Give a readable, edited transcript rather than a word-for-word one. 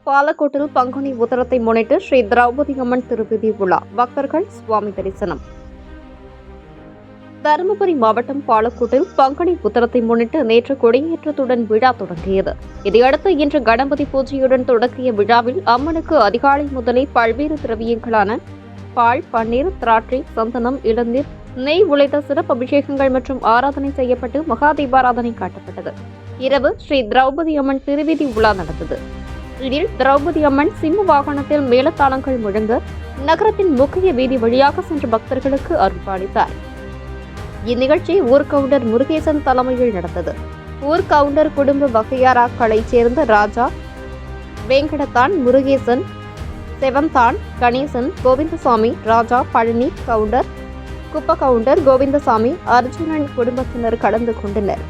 பாலக்கோட்டில் பங்குனி உத்தரத்தை முன்னிட்டு ஸ்ரீ திரௌபதி அம்மன் திருப்பதி விழா பக்தர்கள் சுவாமி தரிசனம். தருமபுரி மாவட்டம் பாலக்கோட்டில் பங்குனி உத்தரத்தை முன்னிட்டு நேற்று கொடியேற்றத்துடன் விழா தொடங்கியது. இதையடுத்து இன்று கணபதி பூஜையுடன் தொடங்கிய விழாவில் அம்மனுக்கு அதிகாலை முதலே பல்வேறு திரவியங்களான பால், பன்னீர், திராட்சை, சந்தனம், இளநீர், நெய் உள்ளிட்ட சிறப்பு அபிஷேகங்கள் மற்றும் ஆராதனை செய்யப்பட்டு மகா தீபாராதனை காட்டப்பட்டது. இரவு ஸ்ரீ திரௌபதி அம்மன் திருவீதி உலா நடந்தது. இதில் திரௌபதி அம்மன் சிம்ம வாகனத்தில் மேளதாளங்கள் முழங்க நகரத்தின் முக்கிய வீதி வழியாக சென்ற பக்தர்களுக்கு அருள்பாலித்தார். இந்நிகழ்ச்சி ஊர்கவுண்டர் முருகேசன் தலைமையில் நடந்தது. ஊர்கவுண்டர் குடும்ப வகையாராக்களைச் சேர்ந்த ராஜா, வேங்கடத்தான், முருகேசன், செவந்தான், கணேசன், கோவிந்தசாமி, ராஜா, பழனி கவுண்டர், குப்ப கவுண்டர், கோவிந்தசாமி, அர்ஜுனன் குடும்பத்தினர் கலந்து கொண்டனர்.